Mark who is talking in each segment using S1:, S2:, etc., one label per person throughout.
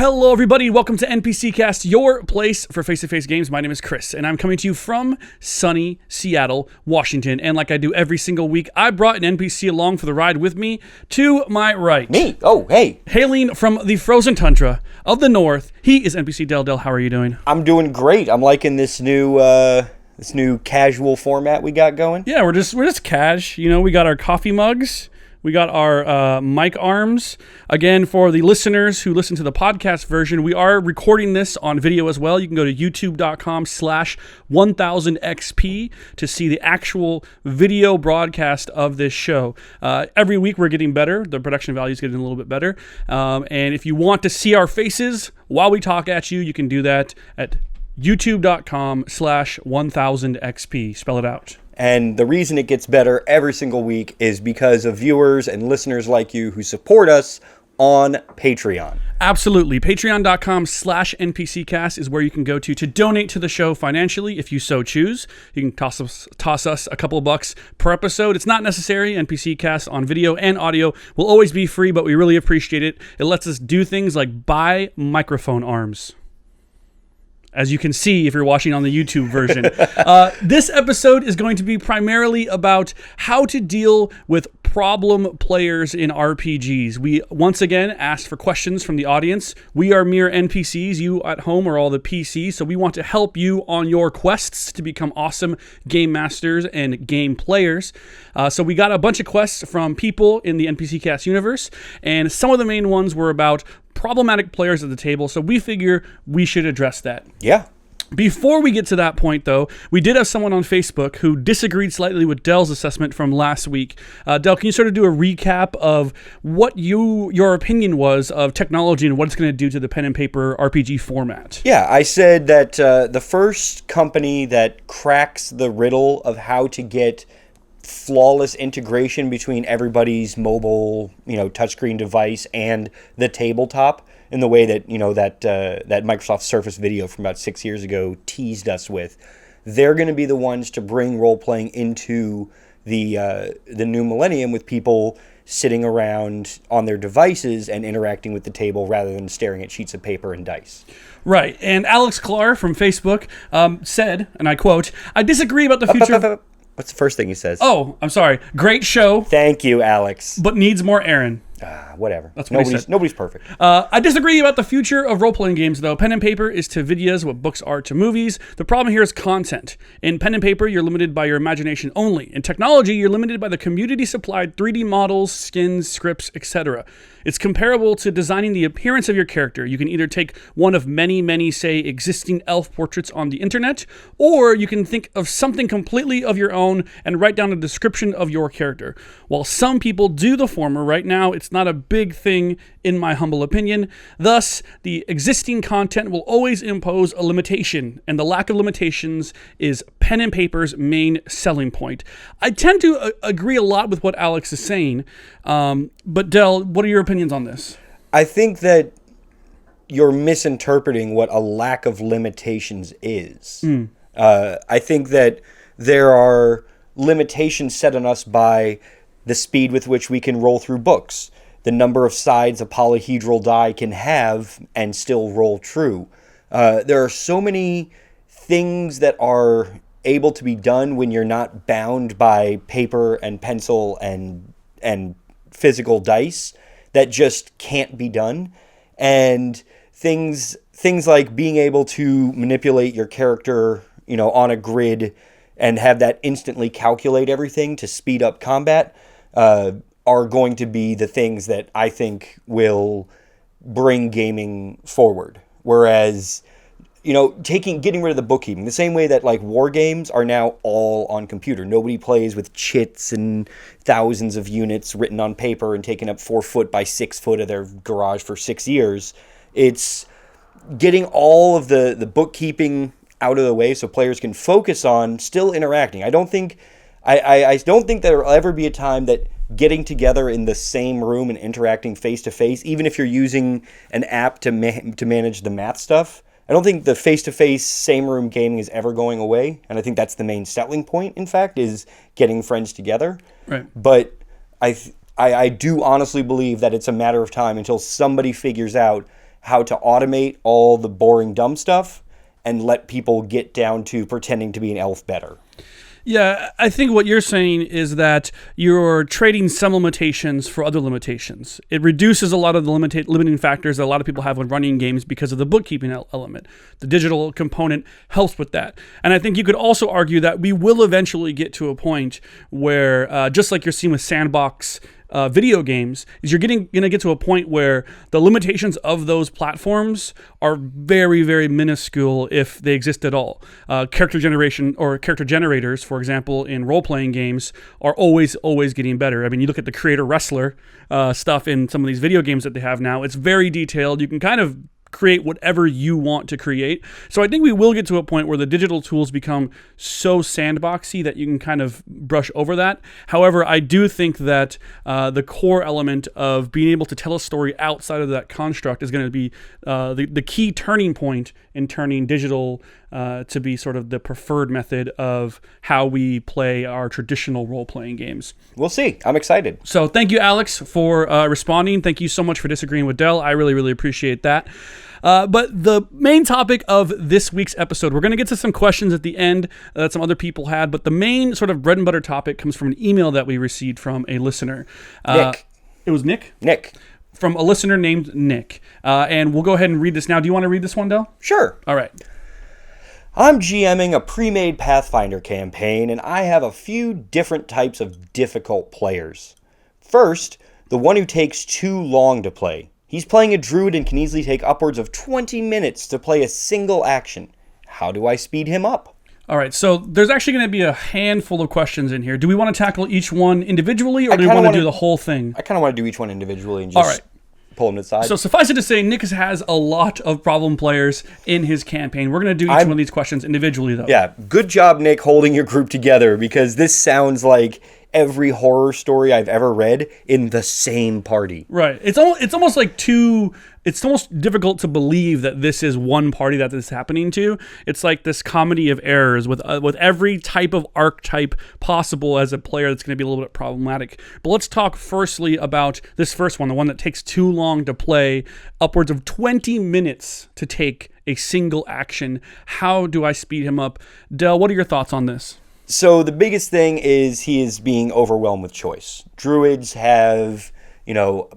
S1: Hello, everybody. Welcome to NPC Cast, your place for face-to-face games. My name is Chris, and I'm coming to you from sunny Seattle, Washington. And like I do every single week, I brought an NPC along for the ride with me. To my right.
S2: Me? Oh, hey.
S1: Hailing from the frozen tundra of the north, he is NPC Del. Del, how are you doing?
S2: I'm doing great. I'm liking this new casual format we got going.
S1: Yeah, we're just cash. You know, we got our coffee mugs. We got our mic arms. Again, for the listeners who listen to the podcast version, we are recording this on video as well. You can go to youtube.com/1000XP to see the actual video broadcast of this show. Every week we're getting better. The production value is getting a little bit better. And if you want to see our faces while we talk at you, you can do that at youtube.com/1000XP. Spell it out.
S2: And the reason it gets better every single week is because of viewers and listeners like you who support us on Patreon.
S1: Absolutely. Patreon.com/NPCcast is where you can go to donate to the show financially if you so choose. You can toss us a couple of bucks per episode. It's not necessary. NPC Cast on video and audio will always be free, but we really appreciate it. It lets us do things like buy microphone arms, as you can see if you're watching on the YouTube version. This episode is going to be primarily about how to deal with problem players in RPGs. We once again asked for questions from the audience. We are mere NPCs. You at home are all the PCs, so we want to help you on your quests to become awesome game masters and game players. So we got a bunch of quests from people in the NPC Cast universe, and some of the main ones were about problematic players at the table, so we figure we should address that.
S2: Yeah.
S1: Before we get to that point, though, we did have someone on Facebook who disagreed slightly with Dell's assessment from last week. Dell, can you sort of do a recap of what your opinion was of technology and what it's going to do to the pen and paper RPG format?
S2: Yeah, I said that the first company that cracks the riddle of how to get flawless integration between everybody's mobile, touchscreen device and the tabletop in the way that, that Microsoft Surface video from about 6 years ago teased us with. They're going to be the ones to bring role-playing into the new millennium with people sitting around on their devices and interacting with the table rather than staring at sheets of paper and dice.
S1: Right. And Alex Clark from Facebook said, and I quote, "I disagree about the future..."
S2: What's the first thing he says?
S1: Oh, I'm sorry. "Great show.
S2: Thank you, Alex.
S1: But needs more Aaron."
S2: Whatever.
S1: That's what he said.
S2: Nobody's perfect.
S1: I disagree about the future of role-playing games, though. Pen and paper is to videos what books are to movies. The problem here is content. In pen and paper, you're limited by your imagination only. In technology, you're limited by the community-supplied 3D models, skins, scripts, etc. It's comparable to designing the appearance of your character. You can either take one of many, say, existing elf portraits on the internet, or you can think of something completely of your own and write down a description of your character. While some people do the former, right now it's not a big thing in my humble opinion. Thus, the existing content will always impose a limitation, and the lack of limitations is pen and paper's main selling point. I tend to agree a lot with what Alex is saying, but Del, what are your opinions on this?
S2: I think that you're misinterpreting what a lack of limitations is. I think that there are limitations set on us by the speed with which we can roll through books, the number of sides a polyhedral die can have and still roll true. There are so many things that are able to be done when you're not bound by paper and pencil and physical dice that just can't be done. And things like being able to manipulate your character, on a grid and have that instantly calculate everything to speed up combat are going to be the things that I think will bring gaming forward. Whereas, getting rid of the bookkeeping, the same way that like war games are now all on computer. Nobody plays with chits and thousands of units written on paper and taking up 4 foot by 6 foot of their garage for 6 years. It's getting all of the bookkeeping out of the way so players can focus on still interacting. I don't think there will ever be a time that getting together in the same room and interacting face to face, even if you're using an app to manage the math stuff, I don't think the face-to-face, same-room gaming is ever going away, and I think that's the main selling point, in fact, is getting friends together.
S1: Right.
S2: But I do honestly believe that it's a matter of time until somebody figures out how to automate all the boring, dumb stuff and let people get down to pretending to be an elf better.
S1: Yeah, I think what you're saying is that you're trading some limitations for other limitations. It reduces a lot of the limiting factors that a lot of people have when running games because of the bookkeeping element. The digital component helps with that. And I think you could also argue that we will eventually get to a point where, just like you're seeing with sandbox video games, is you're going to get to a point where the limitations of those platforms are very, very minuscule if they exist at all. Character generation or character generators, for example, in role-playing games are always getting better. I mean, you look at the creator wrestler stuff in some of these video games that they have now, it's very detailed. You can kind of create whatever you want to create. So I think we will get to a point where the digital tools become so sandboxy that you can kind of brush over that. However, I do think that the core element of being able to tell a story outside of that construct is going to be the key turning point in turning digital to be sort of the preferred method of how we play our traditional role-playing games.
S2: We'll see. I'm excited.
S1: So thank you, Alex, for responding. Thank you so much for disagreeing with Dell. I really, really appreciate that. But the main topic of this week's episode, we're going to get to some questions at the end that some other people had, but the main sort of bread and butter topic comes from an email that we received from a listener.
S2: Nick.
S1: It was Nick?
S2: Nick.
S1: From a listener named Nick. And we'll go ahead and read this now. Do you want to read this one, Dell?
S2: Sure.
S1: All right.
S2: I'm GMing a pre-made Pathfinder campaign, and I have a few different types of difficult players. First, the one who takes too long to play. He's playing a druid and can easily take upwards of 20 minutes to play a single action. How do I speed him up?
S1: All right, so there's actually going to be a handful of questions in here. Do we want to tackle each one individually, or do we want to do the whole thing?
S2: I kind of want to do each one individually and just pull them to the side.
S1: So suffice it to say, Nick has a lot of problem players in his campaign. We're going to do each one of these questions individually, though.
S2: Yeah, good job, Nick, holding your group together, because this sounds like every horror story I've ever read in the same party.
S1: Right. It's almost like it's almost difficult to believe that this is one party that this is happening to. It's like this comedy of errors with every type of archetype possible as a player that's going to be a little bit problematic. But let's talk firstly about this first one, the one that takes too long to play, upwards of 20 minutes to take a single action. How do I speed him up? Del, what are your thoughts on this?
S2: So the biggest thing is he is being overwhelmed with choice. Druids have,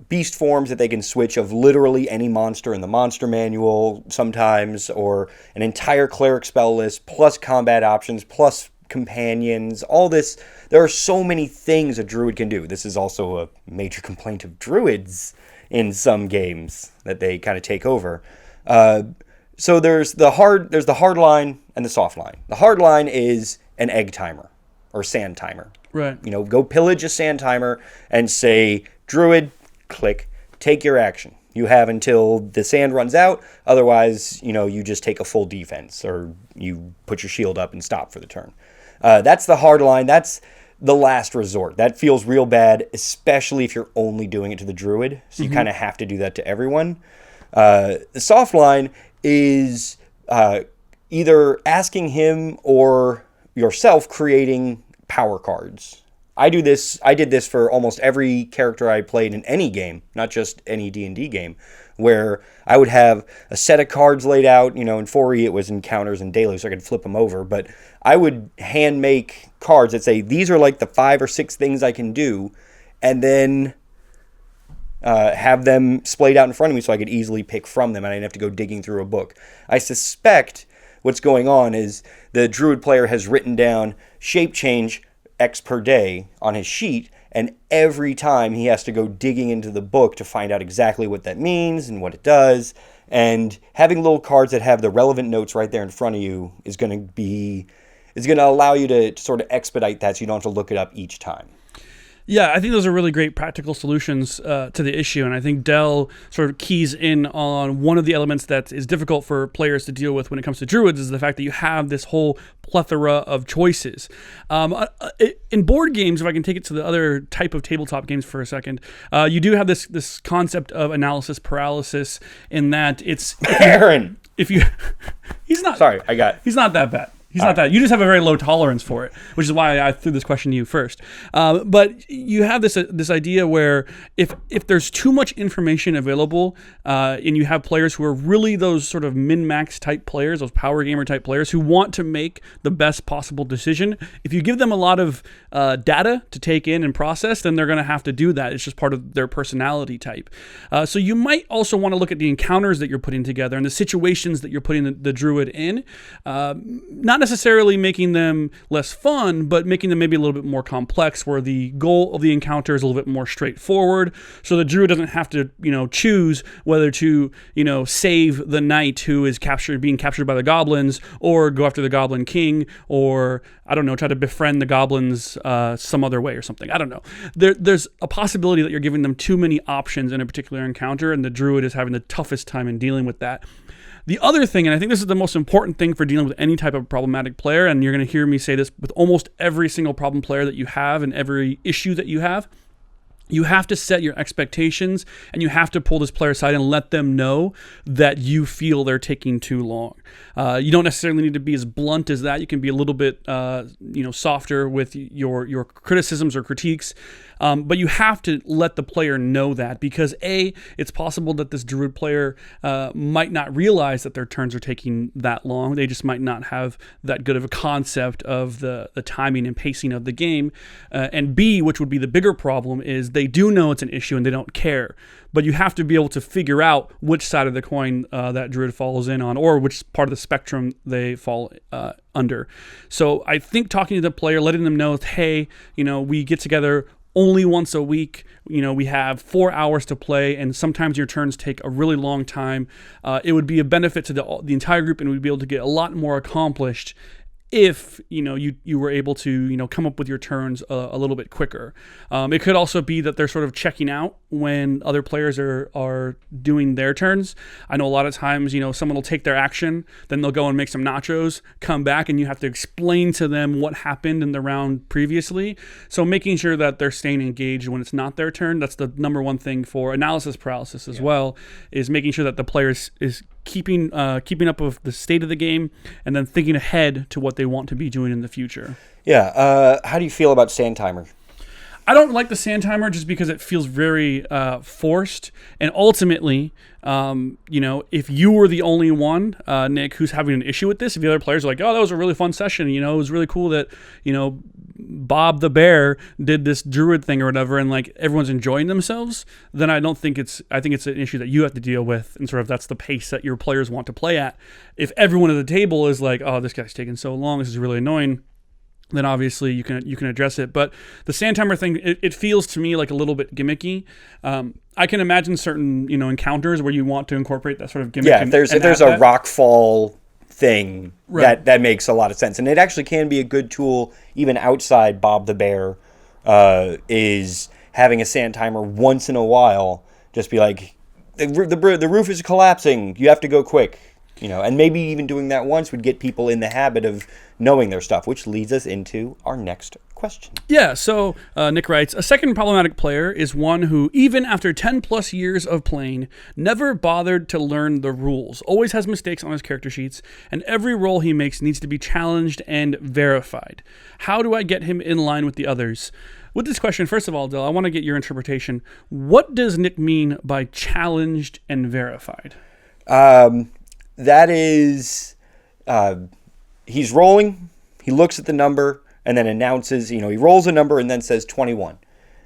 S2: beast forms that they can switch of literally any monster in the monster manual sometimes, or an entire cleric spell list, plus combat options, plus companions, all this. There are so many things a druid can do. This is also a major complaint of druids in some games that they kind of take over. So there's the hard line and the soft line. The hard line is an egg timer or sand timer.
S1: Right.
S2: Go pillage a sand timer and say, Druid, click, take your action. You have until the sand runs out. Otherwise, you just take a full defense, or you put your shield up and stop for the turn. That's the hard line. That's the last resort. That feels real bad, especially if you're only doing it to the Druid. So you kind of have to do that to everyone. The soft line is either asking him or yourself creating power cards. I did this for almost every character I played in any game, not just any D&D game, where I would have a set of cards laid out. In 4E it was encounters and daily, so I could flip them over, but I would hand make cards that say, these are like the 5 or 6 things I can do, and then have them splayed out in front of me so I could easily pick from them, and I didn't have to go digging through a book. I suspect what's going on is the druid player has written down shape change X per day on his sheet, and every time he has to go digging into the book to find out exactly what that means and what it does. And having little cards that have the relevant notes right there in front of you is going to allow you to sort of expedite that so you don't have to look it up each time.
S1: Yeah, I think those are really great practical solutions to the issue, and I think Dell sort of keys in on one of the elements that is difficult for players to deal with when it comes to druids is the fact that you have this whole plethora of choices. In board games, if I can take it to the other type of tabletop games for a second, you do have this concept of analysis paralysis in that it's
S2: Aaron.
S1: If you, he's not.
S2: Sorry,
S1: he's not that bad. He's not that. You just have a very low tolerance for it, which is why I threw this question to you first. But you have this idea where if there's too much information available, and you have players who are really those sort of min-max type players, those power gamer type players who want to make the best possible decision, if you give them a lot of data to take in and process, then they're going to have to do that. It's just part of their personality type. So you might also want to look at the encounters that you're putting together and the situations that you're putting the druid in. Not necessarily making them less fun, but making them maybe a little bit more complex, where the goal of the encounter is a little bit more straightforward, so the druid doesn't have to, choose whether to, save the knight who is being captured by the goblins, or go after the goblin king, or I don't know, try to befriend the goblins some other way or something. I don't know. There's a possibility that you're giving them too many options in a particular encounter, and the druid is having the toughest time in dealing with that. The other thing, and I think this is the most important thing for dealing with any type of problematic player, and you're going to hear me say this with almost every single problem player that you have and every issue that you have to set your expectations, and you have to pull this player aside and let them know that you feel they're taking too long. You don't necessarily need to be as blunt as that. You can be a little bit, softer with your criticisms or critiques. But you have to let the player know that, because it's possible that this druid player might not realize that their turns are taking that long. They just might not have that good of a concept of the timing and pacing of the game. And B, which would be the bigger problem, is they do know it's an issue and they don't care. But you have to be able to figure out which side of the coin that druid falls in on, or which part of the spectrum they fall under. So I think talking to the player, letting them know, hey, we get together only once a week. We have 4 hours to play, and sometimes your turns take a really long time. It would be a benefit to the entire group, and we'd be able to get a lot more accomplished if you were able to come up with your turns a little bit quicker. It could also be that they're sort of checking out when other players are doing their turns. I know a lot of times someone will take their action, then they'll go and make some nachos, come back, and you have to explain to them what happened in the round previously. So making sure that they're staying engaged when it's not their turn, that's the number one thing for analysis paralysis as well, is making sure that the player is keeping up with the state of the game, and then thinking ahead to what they want to be doing in the future.
S2: Yeah. How do you feel about sand timer?
S1: I don't like the sand timer just because it feels very forced. And ultimately, if you were the only one, Nick, who's having an issue with this, if the other players are like, oh, that was a really fun session, it was really cool that, Bob the Bear did this druid thing or whatever, and like everyone's enjoying themselves, then I think it's an issue that you have to deal with, and sort of that's the pace that your players want to play at. If everyone at the table is like, oh, this guy's taking so long, this is really annoying, then obviously you can address it. But the sand timer thing, it feels to me like a little bit gimmicky. I can imagine certain encounters where you want to incorporate that sort of gimmick.
S2: Yeah, if there's a rock fall thing, right, that makes a lot of sense, and it actually can be a good tool even outside Bob the Bear. Is having a sand timer once in a while, just be like, the roof is collapsing, you have to go quick. And maybe even doing that once would get people in the habit of knowing their stuff, which leads us into our next question.
S1: Yeah, so Nick writes, a second problematic player is one who, even after 10 plus years of playing, never bothered to learn the rules, always has mistakes on his character sheets, and every roll he makes needs to be challenged and verified. How do I get him in line with the others? With this question, first of all, Dill, I want to get your interpretation. What does Nick mean by challenged and verified?
S2: That is, he's rolling, he looks at the number, and then announces, he rolls a number and then says 21.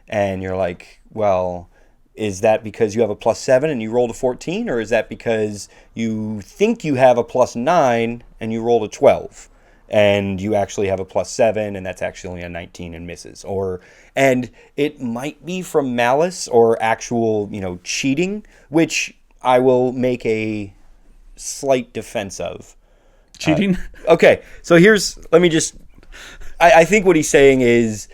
S2: And you're like, well, is that because you have a +7 and you rolled a 14? Or is that because you think you have a +9 and you rolled a 12? And you actually have a +7 and that's actually only a 19 and misses? And it might be from malice or actual, cheating, which I will make a slight defense of.
S1: Cheating?
S2: Okay, so I think what he's saying is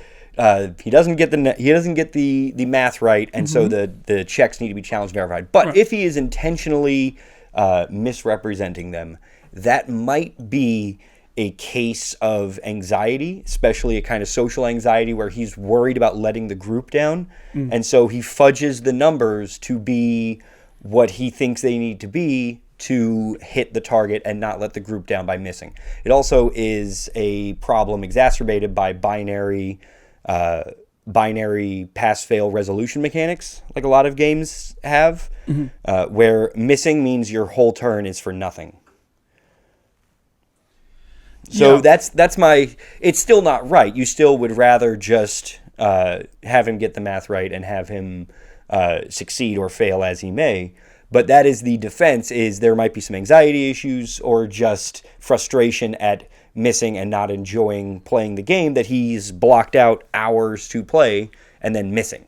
S2: he doesn't get the math right, and so the checks need to be challenged and verified. But if he is intentionally misrepresenting them, that might be a case of anxiety, especially a kind of social anxiety where he's worried about letting the group down, and so he fudges the numbers to be what he thinks they need to be, to hit the target and not let the group down by missing. It also is a problem exacerbated by binary pass-fail resolution mechanics, like a lot of games have, where missing means your whole turn is for nothing. So that's my... It's still not right. You still would rather just have him get the math right and have him succeed or fail as he may. But that is the defense, is there might be some anxiety issues or just frustration at missing and not enjoying playing the game that he's blocked out hours to play and then missing.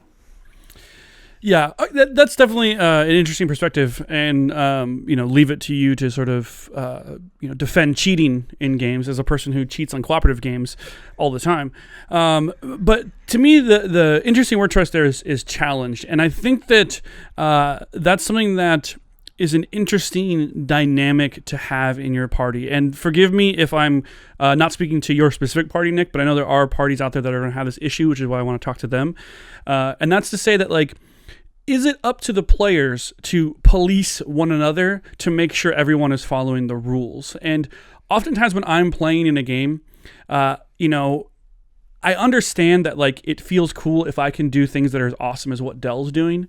S1: Yeah, that's definitely an interesting perspective, and leave it to you to sort of defend cheating in games as a person who cheats on cooperative games all the time. But to me, the interesting word choice there is challenged, and I think that that's something that is an interesting dynamic to have in your party. And forgive me if I'm not speaking to your specific party, Nick, but I know there are parties out there that are going to have this issue, which is why I want to talk to them. And that's to say that, like, is it up to the players to police one another to make sure everyone is following the rules? And oftentimes when I'm playing in a game, I understand that, like, it feels cool if I can do things that are as awesome as what Dell's doing.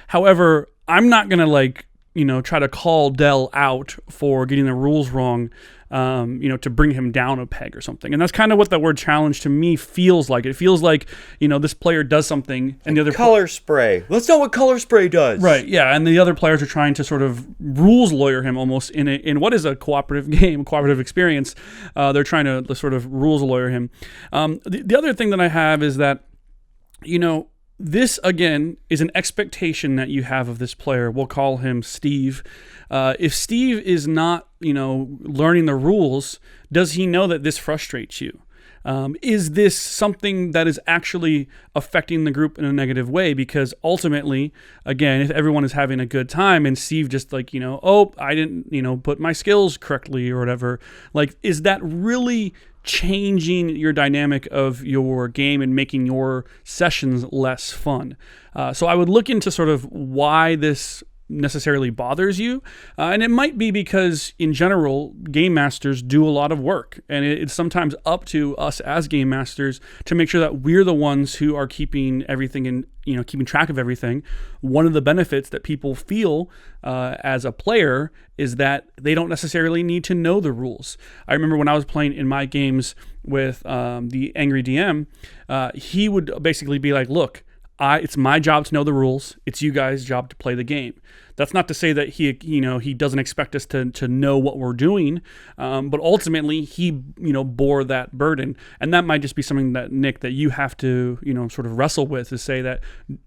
S1: However, I'm not going to, try to call Dell out for getting the rules wrong, to bring him down a peg or something. And that's kind of what that word challenge to me feels like. It feels like, this player does something and the other...
S2: Color spray. Let's know what color spray does.
S1: Right, yeah. And the other players are trying to sort of rules lawyer him almost in what is a cooperative game, cooperative experience. They're trying to sort of rules lawyer him. The other thing that I have is that, this, again, is an expectation that you have of this player. We'll call him Steve. If Steve is not, learning the rules, does he know that this frustrates you? Is this something that is actually affecting the group in a negative way? Because ultimately, again, if everyone is having a good time and Steve just I didn't, put my skills correctly or whatever, like, is that really changing your dynamic of your game and making your sessions less fun? So I would look into sort of why this necessarily bothers you, and it might be because in general game masters do a lot of work, and it's sometimes up to us as game masters to make sure that we're the ones who are keeping everything in, keeping track of everything. One of the benefits that people feel as a player is that they don't necessarily need to know the rules. I remember when I was playing in my games with the Angry DM, he would basically be like, look, it's my job to know the rules. It's you guys' job to play the game. That's not to say that he doesn't expect us to know what we're doing, but ultimately he bore that burden, and that might just be something that, Nick, that you have to sort of wrestle with, is say that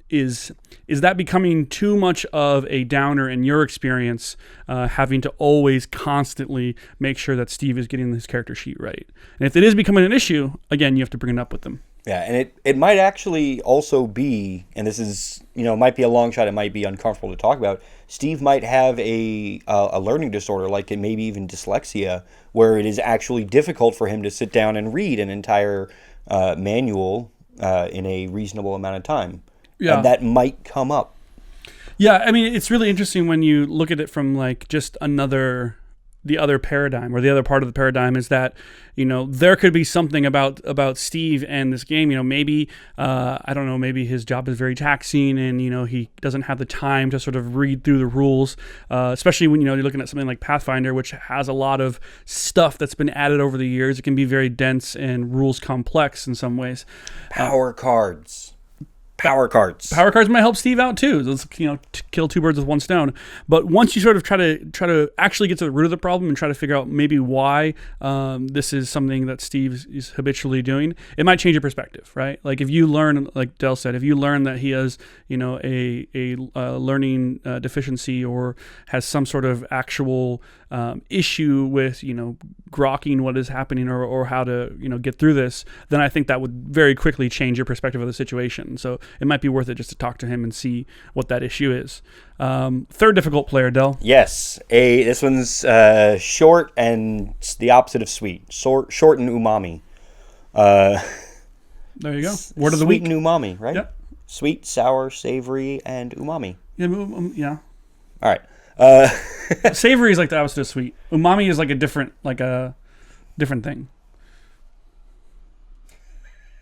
S1: is that becoming too much of a downer in your experience, having to always constantly make sure that Steve is getting his character sheet right. And if it is becoming an issue, again, you have to bring it up with them.
S2: Yeah, and it might actually also be, and this is, might be a long shot, it might be uncomfortable to talk about, Steve might have a learning disorder, like maybe even dyslexia, where it is actually difficult for him to sit down and read an entire manual in a reasonable amount of time. Yeah. And that might come up.
S1: Yeah, I mean, it's really interesting when you look at it from like just the other paradigm, or the other part of the paradigm is that, there could be something about Steve and this game, maybe, I don't know, maybe his job is very taxing and, he doesn't have the time to sort of read through the rules, especially when, you're looking at something like Pathfinder, which has a lot of stuff that's been added over the years. It can be very dense and rules complex in some ways.
S2: Power cards
S1: might help Steve out too. Let's kill two birds with one stone. But once you sort of try to actually get to the root of the problem and try to figure out maybe why this is something that Steve is habitually doing, it might change your perspective, right? Like if you learn, like Dell said, if you learn that he has a learning deficiency or has some sort of actual issue with grokking what is happening or how to get through this, then I think that would very quickly change your perspective of the situation. So it might be worth it just to talk to him and see what that issue is. Third difficult player, Dell.
S2: Yes, this one's short and the opposite of sweet. Short and umami.
S1: There you go. Word of the week.
S2: Sweet and umami, right?
S1: Yep.
S2: Sweet, sour, savory, and umami.
S1: Yeah.
S2: All right.
S1: Savory is like the opposite of sweet. Umami is like a different thing.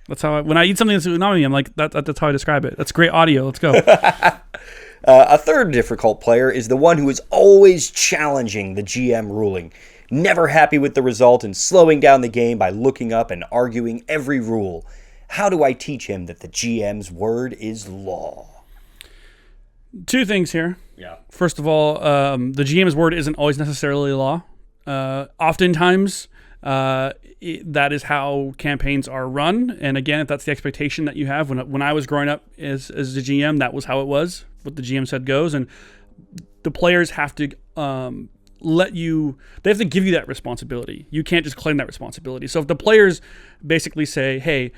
S1: That's how when I eat something that's umami, I'm like, that's how I describe it. That's great audio. Let's go.
S2: A third difficult player is the one who is always challenging the GM ruling, never happy with the result and slowing down the game by looking up and arguing every rule. How do I teach him that the GM's word is law?
S1: Two things here.
S2: Yeah.
S1: First of all, the GM's word isn't always necessarily law. Oftentimes, that is how campaigns are run. And again, if that's the expectation that you have, when I was growing up as the GM, that was how it was. What the GM said goes, and the players have to they have to give you that responsibility. You can't just claim that responsibility. So if the players basically say, hey,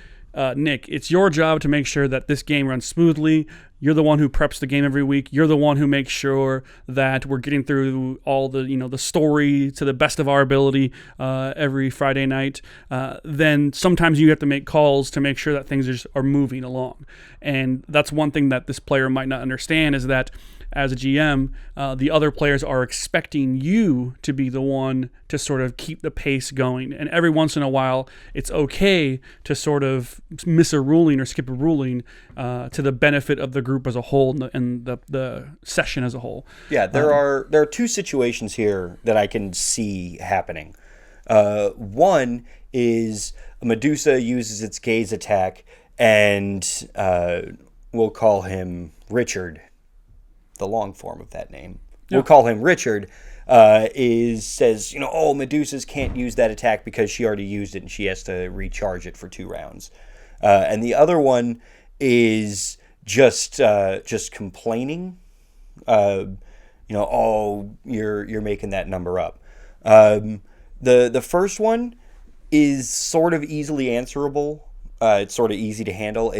S1: Nick, it's your job to make sure that this game runs smoothly. You're the one who preps the game every week. You're the one who makes sure that we're getting through all the, the story to the best of our ability every Friday night. Then sometimes you have to make calls to make sure that things are moving along. And that's one thing that this player might not understand is that as a GM, the other players are expecting you to be the one to sort of keep the pace going. And every once in a while, it's okay to sort of miss a ruling or skip a ruling to the benefit of the group as a whole and the session as a whole.
S2: Yeah, there are two situations here that I can see happening. One is Medusa uses its gaze attack, and we'll call him Richard. The long form of that name. Yeah. We'll call him Richard, says, Medusas can't use that attack because she already used it and she has to recharge it for 2 rounds. And the other one is just complaining. You're making that number up. The first one is sort of easily answerable. It's sort of easy to handle.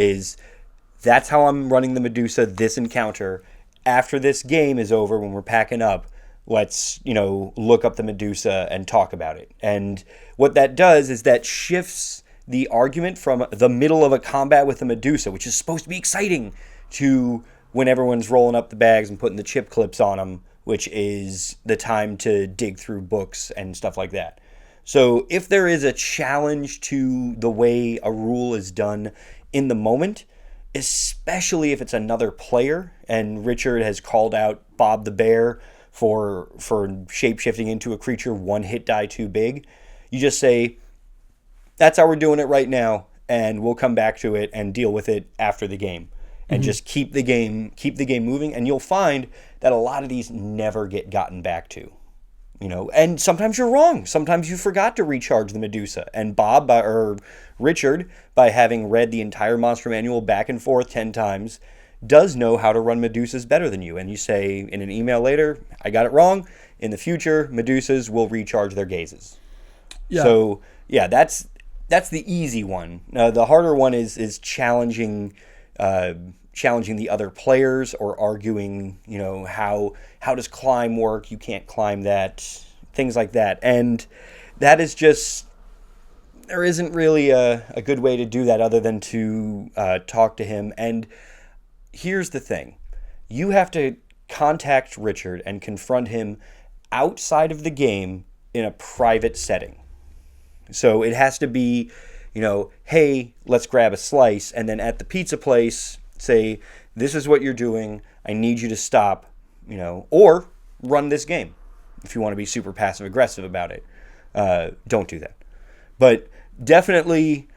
S2: That's how I'm running the Medusa this encounter. After this game is over, when we're packing up, let's, look up the Medusa and talk about it. And what that does is that shifts the argument from the middle of a combat with the Medusa, which is supposed to be exciting, to when everyone's rolling up the bags and putting the chip clips on them, which is the time to dig through books and stuff like that. So if there is a challenge to the way a rule is done in the moment, especially if it's another player, and Richard has called out Bob the Bear for shape-shifting into a creature 1 hit die too big, you just say, that's how we're doing it right now, and we'll come back to it and deal with it after the game. And just keep the game moving, and you'll find that a lot of these never get gotten back to. And sometimes you're wrong. Sometimes you forgot to recharge the Medusa. And Richard, by having read the entire monster manual back and forth 10 times, does know how to run Medusas better than you. And you say in an email later, I got it wrong. In the future, Medusas will recharge their gazes. Yeah. So, yeah, that's the easy one. The harder one is challenging the other players, or arguing, how does climb work? You can't climb that, things like that. And that is just, there isn't really a good way to do that other than to talk to him. And here's the thing. You have to contact Richard and confront him outside of the game in a private setting. So it has to be, hey, let's grab a slice. And then at the pizza place, say, this is what you're doing. I need you to stop, or run this game. If you want to be super passive aggressive about it, don't do that. But definitely,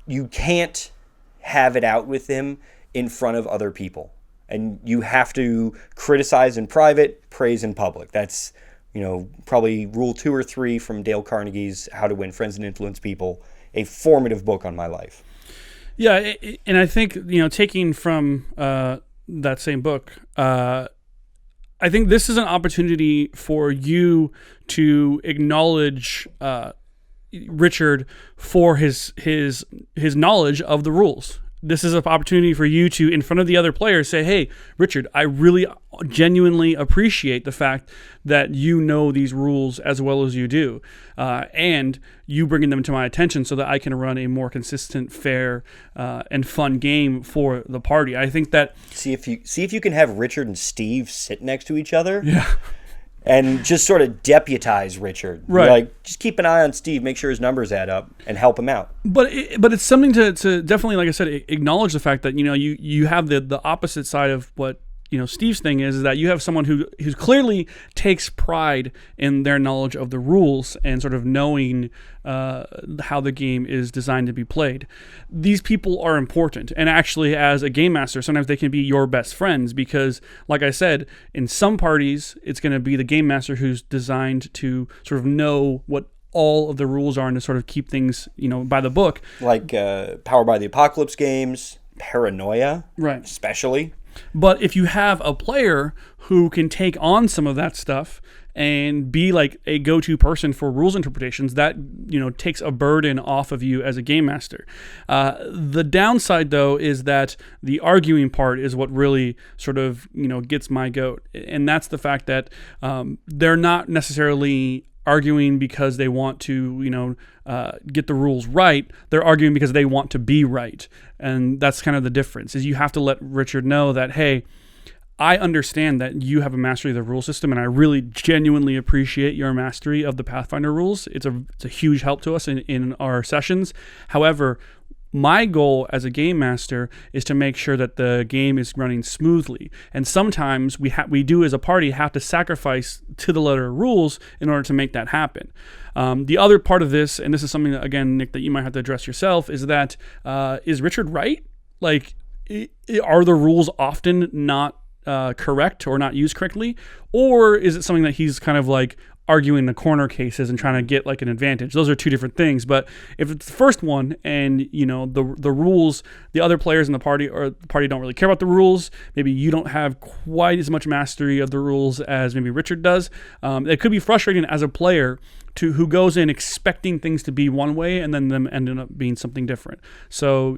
S2: you can't have it out with him in front of other people. And you have to criticize in private, praise in public. That's, probably rule 2 or 3 from Dale Carnegie's How to Win Friends and Influence People, a formative book on my life.
S1: Yeah, and I think, taking from that same book, I think this is an opportunity for you to acknowledge Richard for his knowledge of the rules. This is an opportunity for you to, in front of the other players, say, hey, Richard, I really genuinely appreciate the fact that you know these rules as well as you do, and you bringing them to my attention so that I can run a more consistent, fair, and fun game for the party. I think that
S2: see if you can have Richard and Steve sit next to each other.
S1: Yeah.
S2: And just sort of deputize Richard.
S1: Right.
S2: Like, just keep an eye on Steve, make sure his numbers add up, and help him out.
S1: But it's something to definitely, like I said, acknowledge the fact that, you have the opposite side of what, Steve's thing is that you have someone who clearly takes pride in their knowledge of the rules and sort of knowing how the game is designed to be played. These people are important, and actually, as a game master, sometimes they can be your best friends because, like I said, in some parties, it's going to be the game master who's designed to sort of know what all of the rules are and to sort of keep things, by the book.
S2: Like Power by the Apocalypse games, Paranoia,
S1: right?
S2: Especially.
S1: But if you have a player who can take on some of that stuff and be like a go-to person for rules interpretations, that takes a burden off of you as a game master. The downside, though, is that the arguing part is what really sort of gets my goat, and that's the fact that they're not necessarily arguing because they want to get the rules right. They're arguing because they want to be right, and that's kind of the difference. Is you have to let Richard know that, hey, I understand that you have a mastery of the rule system, and I really genuinely appreciate your mastery of the Pathfinder rules. It's a huge help to us in our sessions. However, my goal as a game master is to make sure that the game is running smoothly. And sometimes we do as a party have to sacrifice to the letter of rules in order to make that happen. The other part of this, and this is something that, again, Nick, that you might have to address yourself, is that is Richard right? Like, are the rules often not correct or not used correctly? Or is it something that he's kind of like arguing the corner cases and trying to get like an advantage? Those are two different things. But if it's the first one and the rules, the other players in the party or the party don't really care about the rules, maybe you don't have quite as much mastery of the rules as maybe Richard does, it could be frustrating as a player who goes in expecting things to be one way and then them ending up being something different. So,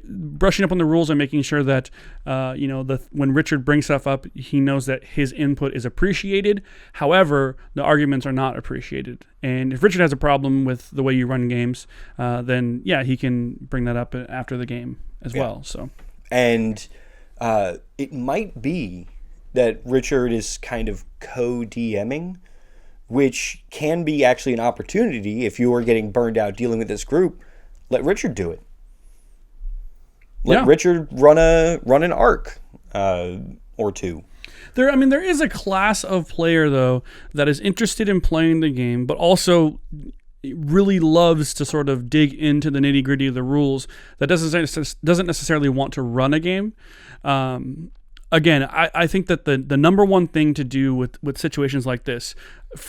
S1: brushing up on the rules and making sure that, when Richard brings stuff up, he knows that his input is appreciated. However, the arguments are not appreciated. And if Richard has a problem with the way you run games, then yeah, he can bring that up after the game as well. So,
S2: and it might be that Richard is kind of co-DMing, which can be actually an opportunity if you are getting burned out dealing with this group. Let Richard do it. Let Richard run an arc or two.
S1: There is a class of player, though, that is interested in playing the game, but also really loves to sort of dig into the nitty-gritty of the rules, that doesn't necessarily want to run a game. Again, I think that the number one thing to do with situations like this,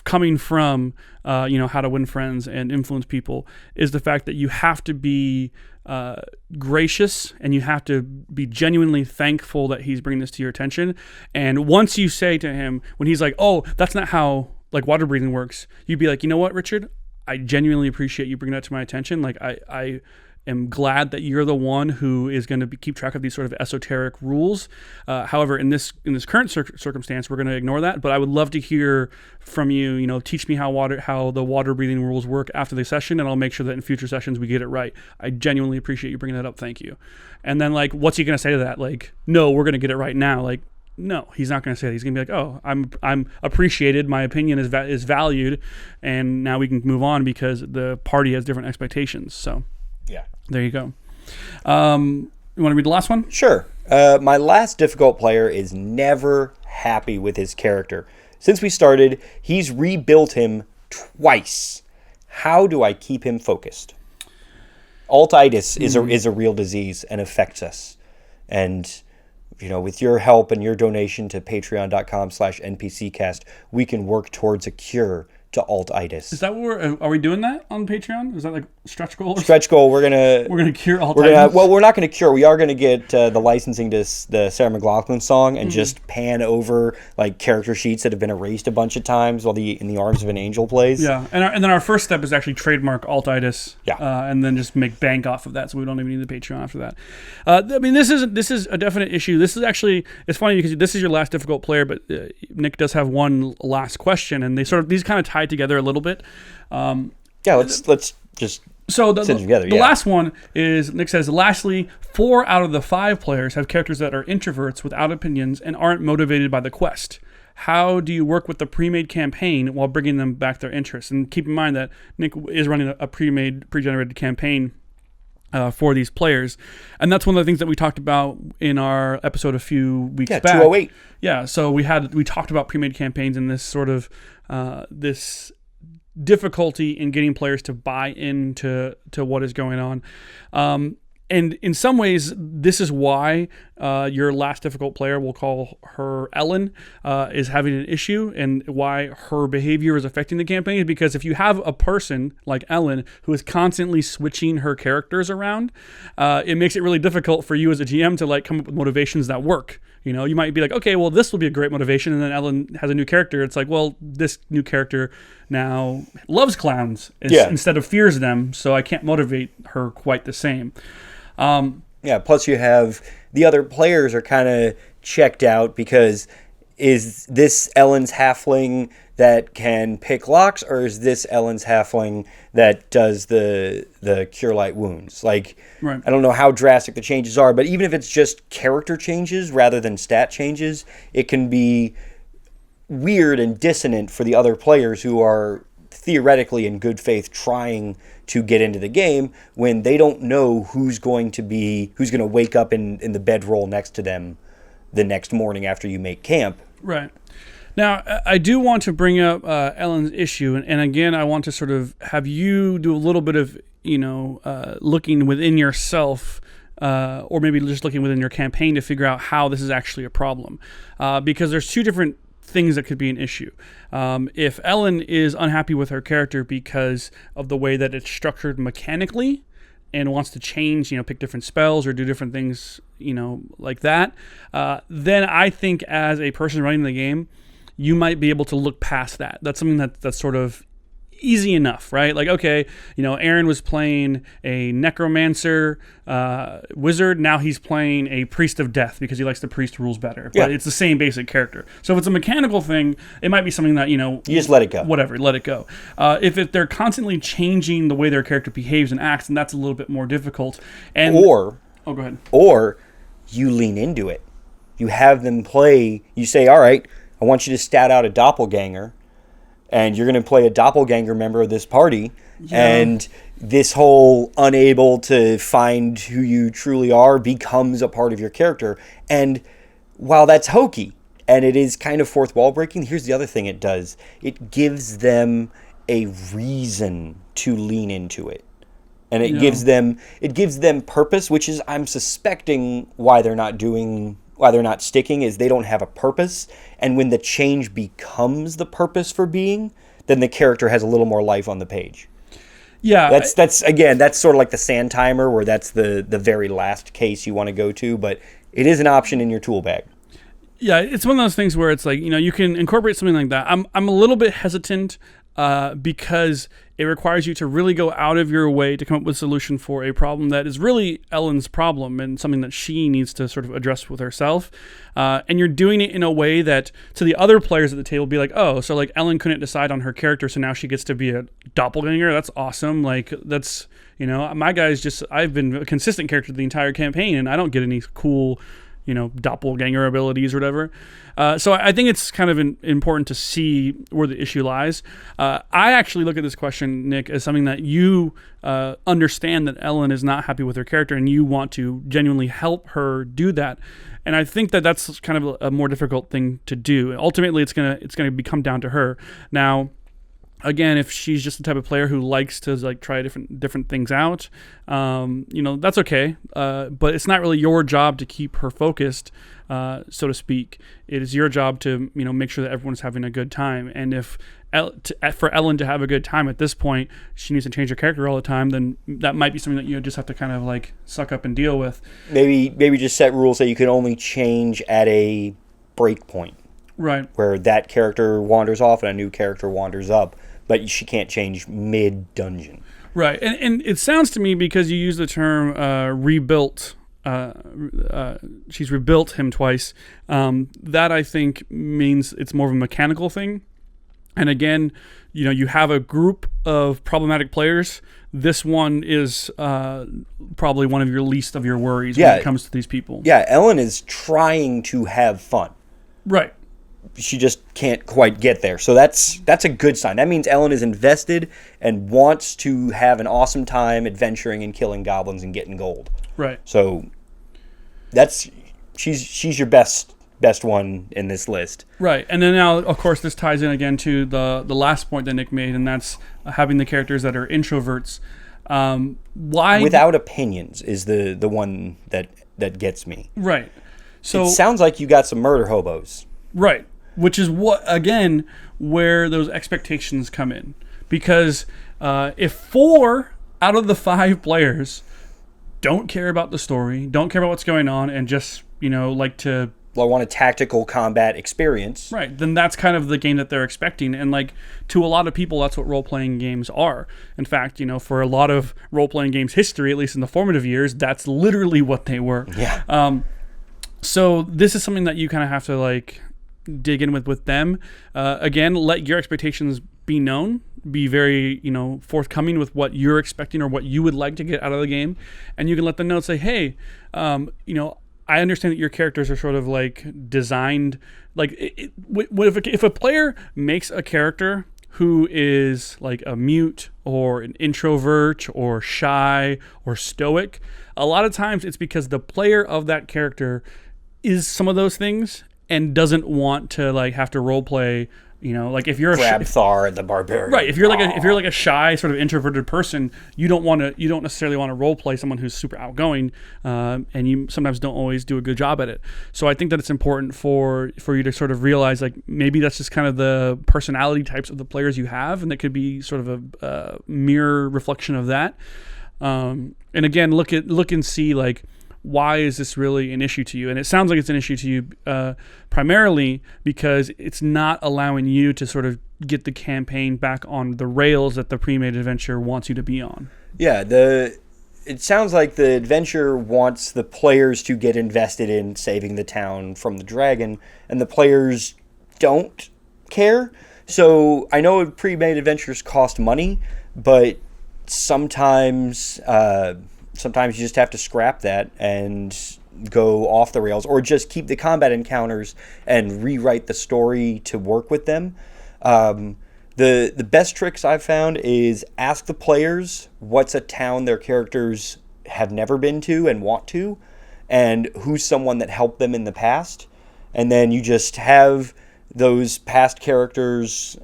S1: coming from how to win friends and influence people, is the fact that you have to be gracious and you have to be genuinely thankful that he's bringing this to your attention. And once you say to him, when he's like, "Oh, that's not how like water breathing works," you'd be like, "You know what, Richard? I genuinely appreciate you bringing that to my attention. Like I am glad that you're the one who is going to keep track of these sort of esoteric rules. However, in this current circumstance, we're going to ignore that. But I would love to hear from you. Teach me how the water breathing rules work after the session, and I'll make sure that in future sessions we get it right. I genuinely appreciate you bringing that up. Thank you." And then like, what's he going to say to that? Like, "No, we're going to get it right now." Like, no, he's not going to say that. He's going to be like, "Oh, I'm appreciated. My opinion is valued, and now we can move on because the party has different expectations." So.
S2: Yeah.
S1: There you go. You want to read the last one?
S2: Sure. My last difficult player is never happy with his character. Since we started, he's rebuilt him twice. How do I keep him focused? Altitis is a real disease and affects us. And, with your help and your donation to patreon.com/NPCcast, we can work towards a cure to alt-itis.
S1: Is that what are we doing that on Patreon? Is that like stretch goal?
S2: Stretch goal. We're gonna
S1: cure alt-itis.
S2: Well, we're not gonna cure. We are gonna get the licensing to the Sarah McLachlan song and just pan over like character sheets that have been erased a bunch of times while In the Arms of an Angel plays.
S1: Yeah, and then our first step is actually trademark alt-itis.
S2: Yeah.
S1: And then just make bank off of that, so we don't even need the Patreon after that. I mean, this is a definite issue. This is actually, it's funny because this is your last difficult player, but Nick does have one last question, and these kind of tie together a little bit.
S2: Let's just sit together.
S1: The last one is, Nick says, lastly, 4 out of the 5 players have characters that are introverts without opinions and aren't motivated by the quest. How do you work with the pre-made campaign while bringing them back their interests? And keep in mind that Nick is running a pre-generated campaign for these players. And that's one of the things that we talked about in our episode a few weeks back.
S2: 208.
S1: Yeah, so we talked about pre-made campaigns and this sort of this difficulty in getting players to buy into what is going on. And in some ways, this is why your last difficult player, we'll call her Ellen, is having an issue, and why her behavior is affecting the campaign. Because if you have a person like Ellen who is constantly switching her characters around, it makes it really difficult for you as a GM to like come up with motivations that work. You know, you might be like, okay, well, this will be a great motivation, and then Ellen has a new character. It's like, well, this new character now loves clowns instead of fears them, so I can't motivate her quite the same.
S2: Plus you have the other players are kind of checked out because is this Ellen's halfling that can pick locks, or is this Ellen's halfling that does the cure light wounds? Like,
S1: right.
S2: I don't know how drastic the changes are, but even if it's just character changes rather than stat changes, it can be weird and dissonant for the other players who are theoretically in good faith trying to get into the game when they don't know who's going to wake up in the bedroll next to them the next morning after you make camp.
S1: Right. Now, I do want to bring up Ellen's issue, and again, I want to sort of have you do a little bit of, looking within yourself, or maybe just looking within your campaign to figure out how this is actually a problem, because there's 2 different things that could be an issue. If Ellen is unhappy with her character because of the way that it's structured mechanically and wants to change, pick different spells or do different things, like that, then I think as a person running the game, you might be able to look past that. That's something that's sort of easy enough, right? Like, okay, Aaron was playing a necromancer wizard. Now he's playing a priest of death because he likes the priest rules better. But it's the same basic character. So if it's a mechanical thing, it might be something that, you
S2: just let it go.
S1: Whatever, let it go. If they're constantly changing the way their character behaves and acts, then that's a little bit more difficult.
S2: Go ahead. Or you lean into it. You have them play, you say, all right, I want you to stat out a doppelganger, and you're going to play a doppelganger member of this party, and this whole unable to find who you truly are becomes a part of your character. And while that's hokey, and it is kind of fourth wall breaking, here's the other thing it does. It gives them a reason to lean into it. And it gives them purpose, which is, I'm suspecting, why they're not sticking, is they don't have a purpose. And when the change becomes the purpose for being, then the character has a little more life on the page.
S1: Yeah.
S2: That's sort of like the sand timer, where that's the very last case you want to go to, but it is an option in your tool bag.
S1: Yeah, it's one of those things where it's like, you can incorporate something like that. I'm a little bit hesitant because it requires you to really go out of your way to come up with a solution for a problem that is really Ellen's problem and something that she needs to sort of address with herself. And you're doing it in a way that to the other players at the table be like, oh, so like Ellen couldn't decide on her character, so now she gets to be a doppelganger. That's awesome. Like that's, my guy's I've been a consistent character the entire campaign and I don't get any cool, doppelganger abilities or whatever. So I think it's kind of important to see where the issue lies. I actually look at this question, Nick, as something that you understand that Ellen is not happy with her character and you want to genuinely help her do that. And I think that that's kind of a more difficult thing to do. Ultimately, it's gonna come down to her. Now, Again, if she's just the type of player who likes to like try different things out, that's okay. But it's not really your job to keep her focused, so to speak. It is your job to make sure that everyone's having a good time. And if for Ellen to have a good time at this point, she needs to change her character all the time, then that might be something that you just have to kind of like suck up and deal with.
S2: Maybe just set rules that you can only change at a break point.
S1: Right.
S2: Where that character wanders off and a new character wanders up. But she can't change mid-dungeon.
S1: Right. And it sounds to me, because you use the term rebuilt, she's rebuilt him twice, that I think means it's more of a mechanical thing. And again, you have a group of problematic players. This one is probably one of your least of your worries when it comes to these people.
S2: Yeah, Ellen is trying to have fun.
S1: Right.
S2: She just can't quite get there. So that's a good sign. That means Ellen is invested and wants to have an awesome time adventuring and killing goblins and getting gold.
S1: Right.
S2: So she's your best one in this list.
S1: Right. And then now, of course, this ties in again to the last point that Nick made, and that's having the characters that are introverts. Why?
S2: Without opinions is the one that gets me.
S1: Right. So
S2: it sounds like you got some murder hobos.
S1: Right. Which is where those expectations come in. Because if 4 out of the 5 players don't care about the story, don't care about what's going on, and just, like to...
S2: Well, I want a tactical combat experience.
S1: Right. Then that's kind of the game that they're expecting. And, like, to a lot of people, that's what role-playing games are. In fact, for a lot of role-playing games history, at least in the formative years, that's literally what they were.
S2: Yeah.
S1: So this is something that you kind of have to, like... dig in with them. Again, let your expectations be known. Be very, forthcoming with what you're expecting or what you would like to get out of the game. And you can let them know and say, hey, I understand that your characters are sort of like designed, like if a player makes a character who is like a mute or an introvert or shy or stoic, a lot of times it's because the player of that character is some of those things and doesn't want to like have to role play, like if you're
S2: Thar the barbarian.
S1: Right, if you're like a shy sort of introverted person, you don't necessarily want to role play someone who's super outgoing, and you sometimes don't always do a good job at it. So I think that it's important for you to sort of realize like maybe that's just kind of the personality types of the players you have, and that could be sort of a mirror reflection of that. And again, look and see like, why is this really an issue to you? And it sounds like it's an issue to you primarily because it's not allowing you to sort of get the campaign back on the rails that the pre-made adventure wants you to be on.
S2: Yeah, it sounds like the adventure wants the players to get invested in saving the town from the dragon, and the players don't care. So I know pre-made adventures cost money, but sometimes you just have to scrap that and go off the rails, or just keep the combat encounters and rewrite the story to work with them. The best tricks I've found is ask the players what's a town their characters have never been to and want to, and who's someone that helped them in the past. And then you just have those past characters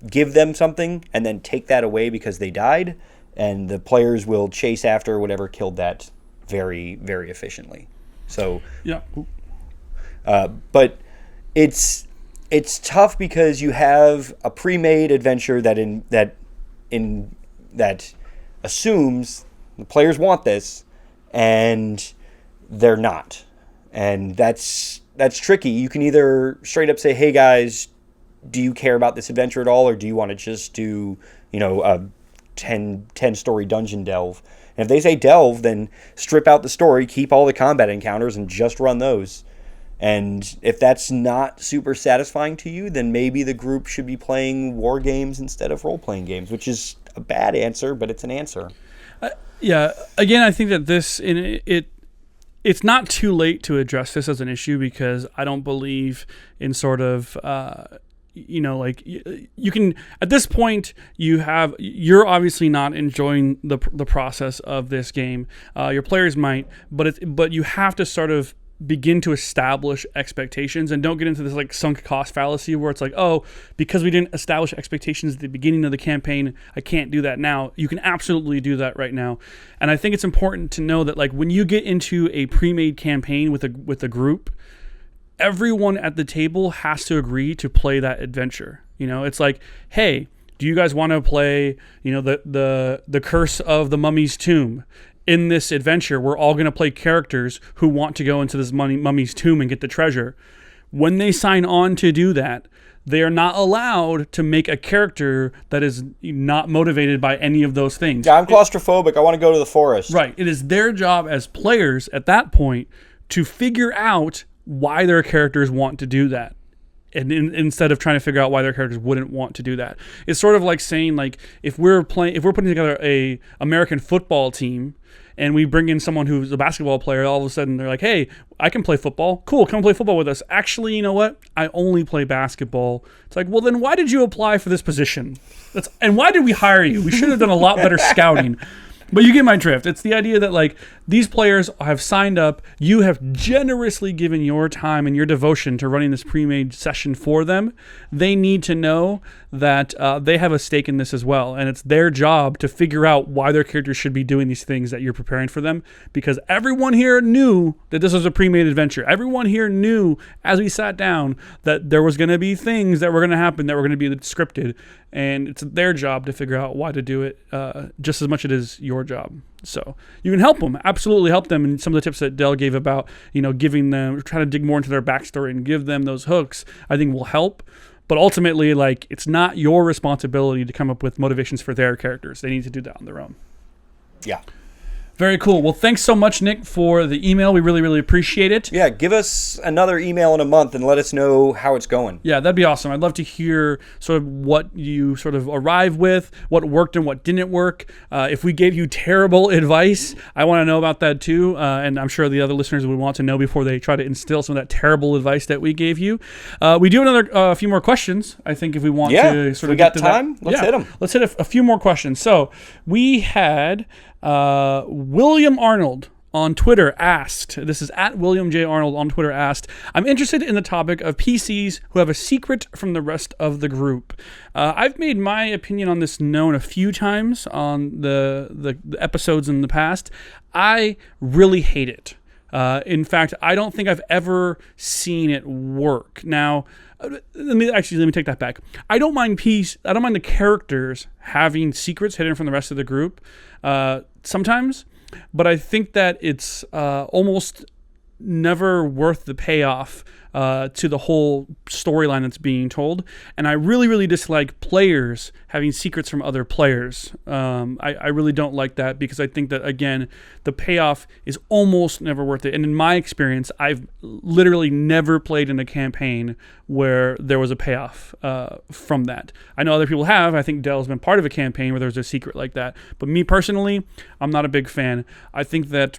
S2: give them something and then take that away because they died. And the players will chase after whatever killed that very, very efficiently. So,
S1: yeah.
S2: But it's tough because you have a pre-made adventure that assumes the players want this, and they're not, and that's tricky. You can either straight up say, "Hey guys, do you care about this adventure at all, or do you want to just do a 10 story dungeon delve?" And if they say delve, then strip out the story, keep all the combat encounters, and just run those. And if that's not super satisfying to you, then maybe the group should be playing war games instead of role-playing games, which is a bad answer, but it's an answer.
S1: Yeah. Again, I think that it's not too late to address this as an issue, because I don't believe in sort of like you can, at this point, you're obviously not enjoying the process of this game. Your players might, but you have to sort of begin to establish expectations and don't get into this like sunk cost fallacy where it's like, oh, because we didn't establish expectations at the beginning of the campaign, I can't do that now. You can absolutely do that right now. And I think it's important to know that like when you get into a pre-made campaign with a group, everyone at the table has to agree to play that adventure. You know, it's like, hey, do you guys want to play, you know, the Curse of the Mummy's Tomb? In this adventure, we're all going to play characters who want to go into this mummy's tomb and get the treasure. When they sign on to do that, they are not allowed to make a character that is not motivated by any of those things.
S2: Yeah, I'm claustrophobic. I want to go to the forest.
S1: Right. It is their job as players at that point to figure out why their characters want to do that. And instead of trying to figure out why their characters wouldn't want to do that. It's sort of like saying, like, if we're putting together a American football team and we bring in someone who's a basketball player, all of a sudden they're like, hey, I can play football. Cool, come play football with us. Actually, you know what? I only play basketball. It's like, well, then why did you apply for this position? And why did we hire you? We should have done a lot better scouting. But you get my drift. It's the idea that, like, these players have signed up. You have generously given your time and your devotion to running this pre-made session for them. They need to know that they have a stake in this as well. And it's their job to figure out why their characters should be doing these things that you're preparing for them. Because everyone here knew that this was a pre-made adventure. Everyone here knew, as we sat down, that there was going to be things that were going to happen that were going to be scripted. And it's their job to figure out why to do it just as much as it is your job. So you can help them, absolutely help them. And some of the tips that Dell gave about, you know, giving them, trying to dig more into their backstory and give them those hooks, I think will help. But ultimately, like, it's not your responsibility to come up with motivations for their characters. They need to do that on their own.
S2: Yeah.
S1: Very cool. Well, thanks so much, Nick, for the email. We really, really appreciate it.
S2: Yeah, give us another email in a month and let us know how it's going.
S1: Yeah, that'd be awesome. I'd love to hear sort of what you sort of arrive with, what worked and what didn't work. If we gave you terrible advice, I want to know about that too. And I'm sure the other listeners would want to know before they try to instill some of that terrible advice that we gave you. We do have a few more questions, I think, if we want to sort of get to
S2: time.
S1: that.
S2: Let's hit them.
S1: Let's hit a few more questions. So we had... William Arnold on Twitter asked, this is at William J. Arnold on Twitter asked, I'm interested in the topic of PCs who have a secret from the rest of the group. I've made my opinion on this known a few times on the episodes in the past. I really hate it. In fact, I don't think I've ever seen it work. Now, let me take that back. I don't mind the characters having secrets hidden from the rest of the group sometimes, but I think that it's almost never worth the payoff to the whole storyline that's being told. And I really, really dislike players having secrets from other players. I really don't like that because I think that, again, the payoff is almost never worth it. And in my experience, I've literally never played in a campaign where there was a payoff from that. I know other people have. I think Dell's been part of a campaign where there's a secret like that. But me personally, I'm not a big fan. I think that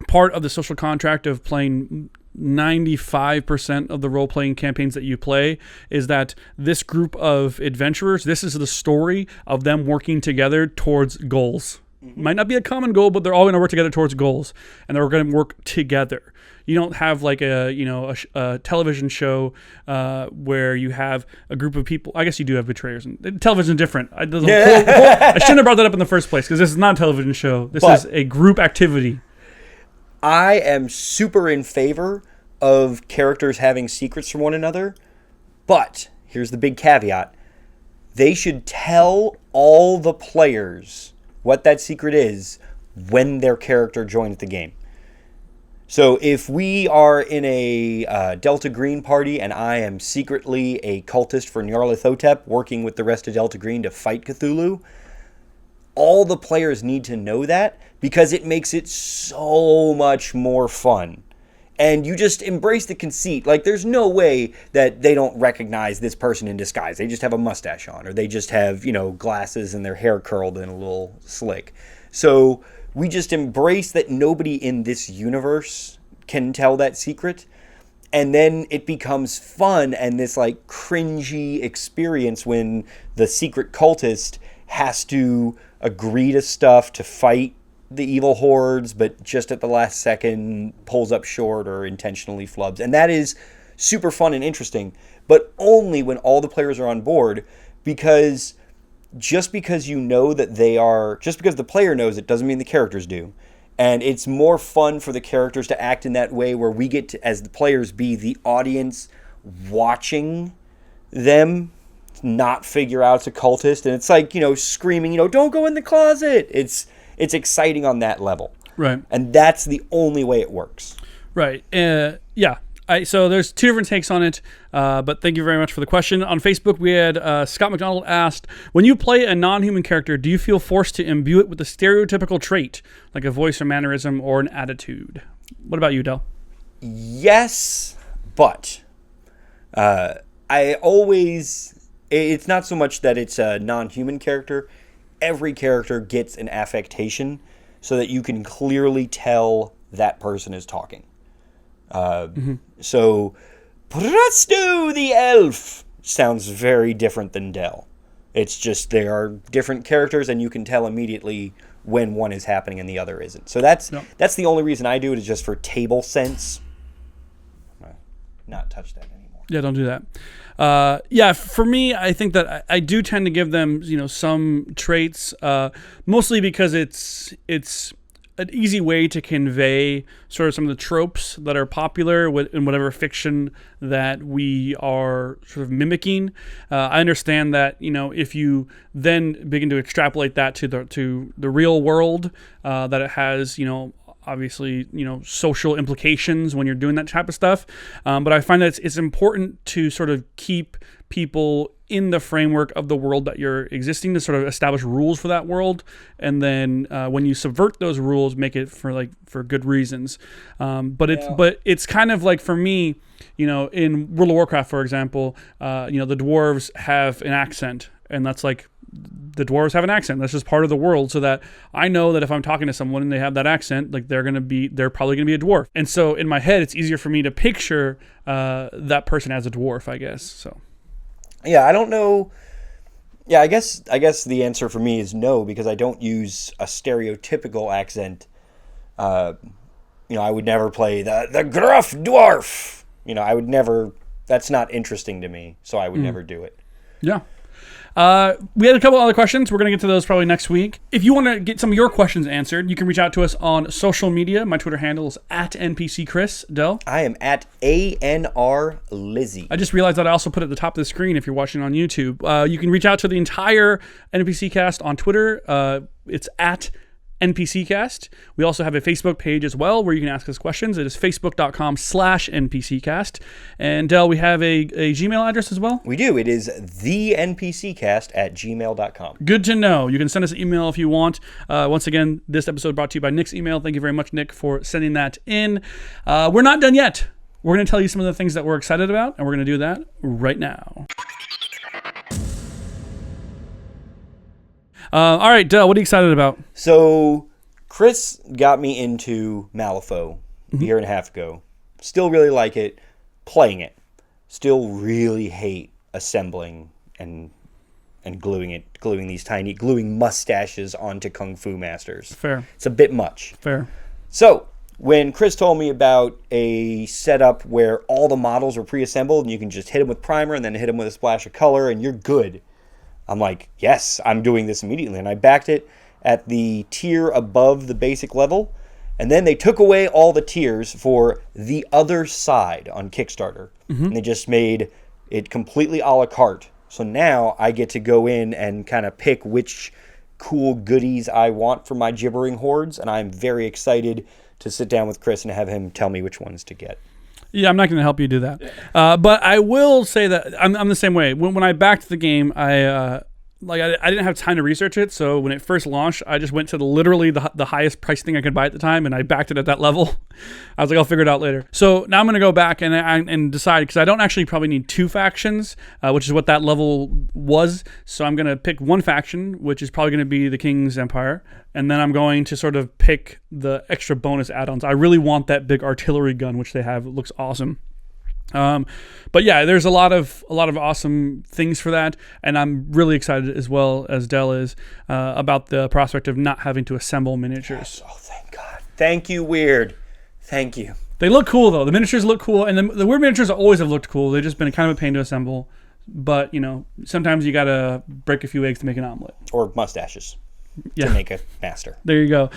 S1: part of the social contract of playing 95% of the role-playing campaigns that you play is that this group of adventurers, this is the story of them working together towards goals. Might not be a common goal, but they're all going to work together towards goals, and they're going to work together. You don't have like a television show where you have a group of people. I guess you do have betrayers. Television is different. I shouldn't have brought that up in the first place because this is not a television show. This is a group activity.
S2: I am super in favor of characters having secrets from one another, but here's the big caveat. They should tell all the players what that secret is when their character joins the game. So if we are in a Delta Green party and I am secretly a cultist for Nyarlathotep working with the rest of Delta Green to fight Cthulhu, all the players need to know that because it makes it so much more fun. And you just embrace the conceit. Like, there's no way that they don't recognize this person in disguise. They just have a mustache on, or they just have, glasses and their hair curled and a little slick. So we just embrace that nobody in this universe can tell that secret. And then it becomes fun and this, like, cringy experience when the secret cultist has to agree to stuff to fight the evil hordes, but just at the last second pulls up short or intentionally flubs. And that is super fun and interesting, but only when all the players are on board, because just because you know that they are, just because the player knows it doesn't mean the characters do. And it's more fun for the characters to act in that way, where we get to, as the players, be the audience watching them not figure out it's a cultist. And it's like, screaming, don't go in the closet. It's exciting on that level.
S1: Right.
S2: And that's the only way it works.
S1: Right. Yeah. So there's two different takes on it, but thank you very much for the question. On Facebook, we had Scott McDonald asked, when you play a non-human character, do you feel forced to imbue it with a stereotypical trait, like a voice or mannerism or an attitude? What about you, Del?
S2: Yes, but it's not so much that it's a non-human character. Every character gets an affectation so that you can clearly tell that person is talking. So, Presto the elf sounds very different than Del. It's just they are different characters, and you can tell immediately when one is happening and the other isn't. So that's the only reason I do it, is just for table sense. Not touch that anymore.
S1: Yeah, don't do that. Yeah, for me, I think that I do tend to give them, some traits, mostly because it's an easy way to convey sort of some of the tropes that are popular in whatever fiction that we are sort of mimicking. I understand that, if you then begin to extrapolate that to the real world, that it has, obviously, social implications when you're doing that type of stuff. But I find that it's important to sort of keep people in the framework of the world that you're existing, to sort of establish rules for that world. And then when you subvert those rules, make it for good reasons. But it's kind of like, for me, in World of Warcraft, for example, the dwarves have an accent, and that's like, the dwarves have an accent. That's just part of the world, so that I know that if I'm talking to someone and they have that accent, like they're probably gonna be a dwarf. And so in my head, it's easier for me to picture that person as a dwarf, I guess. So.
S2: Yeah, I don't know. Yeah, I guess the answer for me is no, because I don't use a stereotypical accent. I would never play the gruff dwarf. I would never. That's not interesting to me, so I would never do it.
S1: Yeah. We had a couple other questions. We're going to get to those probably next week. If you want to get some of your questions answered, you can reach out to us on social media. My Twitter handle is @NPCChris. Del?
S2: I am @ANRLizzy.
S1: I just realized that I also put it at the top of the screen if you're watching on YouTube. You can reach out to the entire NPC Cast on Twitter. It's @NPC Cast. We also have a Facebook page as well where you can ask us questions. It is facebook.com/NPCcast. And Del, we have a Gmail address as well?
S2: We do. It is thenpccast@gmail.com.
S1: Good to know. You can send us an email if you want. Once again, this episode brought to you by Nick's email. Thank you very much, Nick, for sending that in. We're not done yet. We're going to tell you some of the things that we're excited about, and we're going to do that right now. All right, Del, what are you excited about?
S2: So, Chris got me into Malifaux a year and a half ago. Still really like it. Playing it. Still really hate assembling and gluing mustaches onto Kung Fu masters.
S1: Fair.
S2: It's a bit much.
S1: Fair.
S2: So, when Chris told me about a setup where all the models are pre-assembled and you can just hit them with primer and then hit them with a splash of color and you're good, I'm like, yes, I'm doing this immediately. And I backed it at the tier above the basic level. And then they took away all the tiers for the other side on Kickstarter. And they just made it completely a la carte. So now I get to go in and kind of pick which cool goodies I want for my gibbering hordes. And I'm very excited to sit down with Chris and have him tell me which ones to get.
S1: Yeah, I'm not going to help you do that. But I will say that I'm the same way. When I backed the game, I didn't have time to research it. So when it first launched, I just went to literally the highest price thing I could buy at the time, and I backed it at that level. I was like, I'll figure it out later. So now I'm going to go back and decide, because I don't actually probably need two factions, which is what that level was. So I'm going to pick one faction, which is probably going to be the King's Empire. And then I'm going to sort of pick the extra bonus add-ons. I really want that big artillery gun, which they have. It looks awesome. But yeah, there's a lot of awesome things for that, and I'm really excited as well as Dell is about the prospect of not having to assemble miniatures.
S2: Yes. Oh, thank God! Thank you, Weird. Thank you.
S1: They look cool though. The miniatures look cool, and the Weird miniatures always have looked cool. They've just been kind of a pain to assemble, but sometimes you gotta break a few eggs to make an omelet.
S2: Or mustaches. To make a master.
S1: There you go.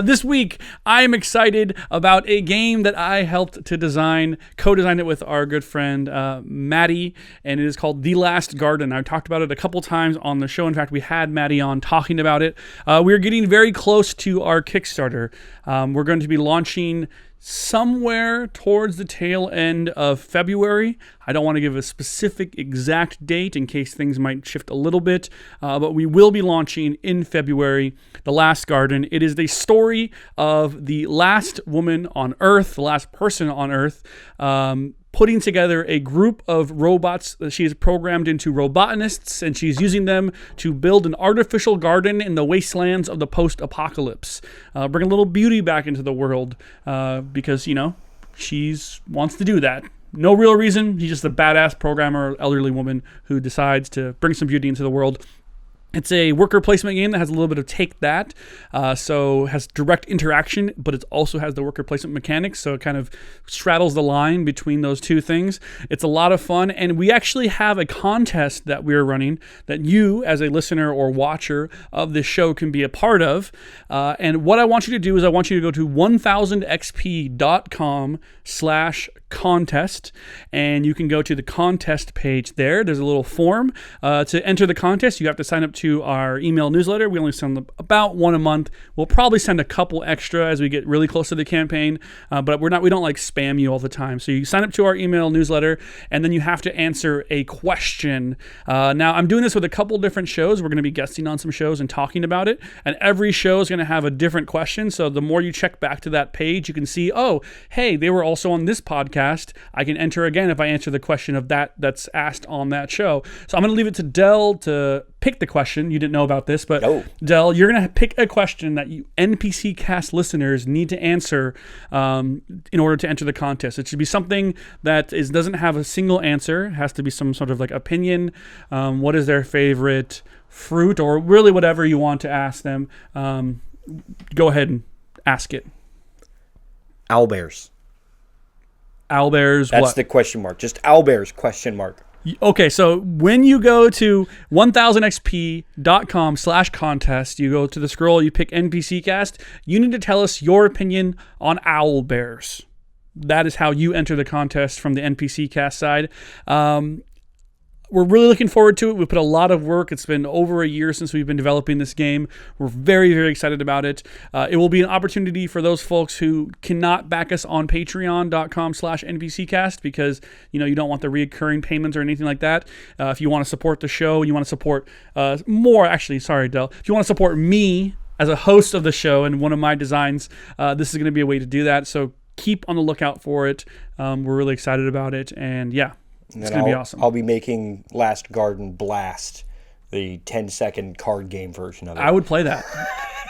S1: This week, I am excited about a game that I helped to co-design it with our good friend Maddie, and it is called The Last Garden. I talked about it a couple times on the show. In fact, we had Maddie on talking about it. We're getting very close to our Kickstarter. We're going to be launching somewhere towards the tail end of February. I don't want to give a specific exact date in case things might shift a little bit, but we will be launching in February, The Last Garden. It is the story of the last woman on Earth, the last person on Earth, putting together a group of robots that she has programmed into robotanists, and she's using them to build an artificial garden in the wastelands of the post-apocalypse. Bring a little beauty back into the world because, she wants to do that. No real reason. She's just a badass programmer, elderly woman who decides to bring some beauty into the world. It's a worker placement game that has a little bit of take that, so has direct interaction, but it also has the worker placement mechanics, so it kind of straddles the line between those two things. It's a lot of fun, and we actually have a contest that we're running that you, as a listener or watcher of this show, can be a part of. And what I want you to do is I want you to go to 1000xp.com/contest, and you can go to the contest page there. There's a little form. To enter the contest, you have to sign up to our email newsletter. We only send about one a month. We'll probably send a couple extra as we get really close to the campaign, but we don't like spam you all the time. So you sign up to our email newsletter, and then you have to answer a question. Now, I'm doing this with a couple different shows. We're going to be guesting on some shows and talking about it, and every show is going to have a different question. So the more you check back to that page, you can see, oh, hey, they were also on this podcast. I can enter again if I answer the question of that's asked on that show. So I'm going to leave it to Dell to pick the question. You didn't know about this, but Dell, you're going to pick a question that you NPC Cast listeners need to answer in order to enter the contest. It should be something that doesn't have a single answer. It has to be some sort of like opinion. What is their favorite fruit, or really whatever you want to ask them. Go ahead and ask it.
S2: Owlbears.
S1: Owlbears.
S2: That's
S1: what?
S2: the question mark. Just owlbears question mark.
S1: Okay, so when you go to 1000xp.com/contest, you go to the scroll, you pick NPC Cast, you need to tell us your opinion on owlbears. That is how you enter the contest from the NPC Cast side. We're really looking forward to it. We put a lot of work. It's been over a year since we've been developing this game. We're very, very excited about it. It will be an opportunity for those folks who cannot back us on patreon.com/NPCcast because, you don't want the recurring payments or anything like that. If you want to support the show, you want to support more, actually, sorry, Del. If you want to support me as a host of the show and one of my designs, this is going to be a way to do that. So keep on the lookout for it. We're really excited about it. And yeah. It's going to be awesome.
S2: I'll be making Last Garden Blast, the 10-second card game version of it.
S1: I would play that.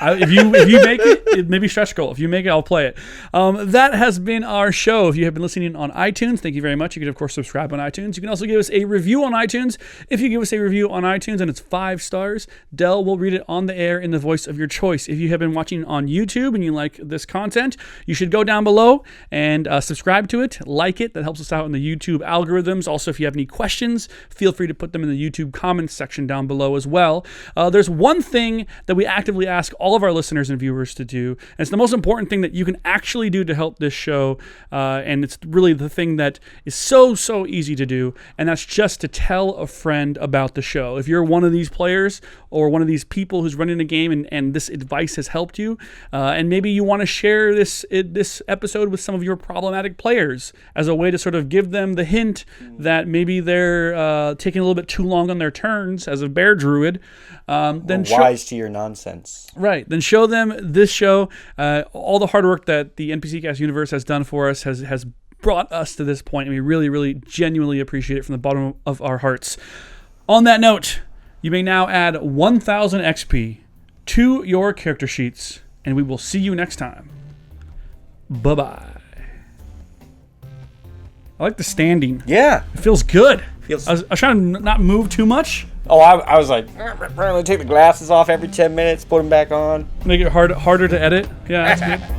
S1: If you make it, maybe stretch goal. If you make it, I'll play it. That has been our show. If you have been listening on iTunes, thank you very much. You can, of course, subscribe on iTunes. You can also give us a review on iTunes. If you give us a review on iTunes and it's 5 stars, Dell will read it on the air in the voice of your choice. If you have been watching on YouTube and you like this content, you should go down below and subscribe to it, like it. That helps us out in the YouTube algorithms. Also, if you have any questions, feel free to put them in the YouTube comments section down below as well. There's one thing that we actively ask all of our listeners and viewers to do, and it's the most important thing that you can actually do to help this show, and it's really the thing that is so easy to do, and that's just to tell a friend about the show. If you're one of these players or one of these people who's running a game and this advice has helped you, and maybe you want to share this episode with some of your problematic players as a way to sort of give them the hint that maybe they're taking a little bit too long on their turns as a bear druid, then
S2: wise to your nonsense.
S1: Right. Then show them this show. All the hard work that the NPC Cast universe has done for us has brought us to this point, and we really, really genuinely appreciate it from the bottom of our hearts. On that note, you may now add 1000 XP to your character sheets, and we will see you next time. Bye-bye. I like the standing.
S2: Yeah.
S1: It feels good.
S2: Feels.
S1: I was trying to not move too much.
S2: Oh, I was like, take the glasses off every 10 minutes, put them back on.
S1: Make it harder to edit. Yeah, that's good.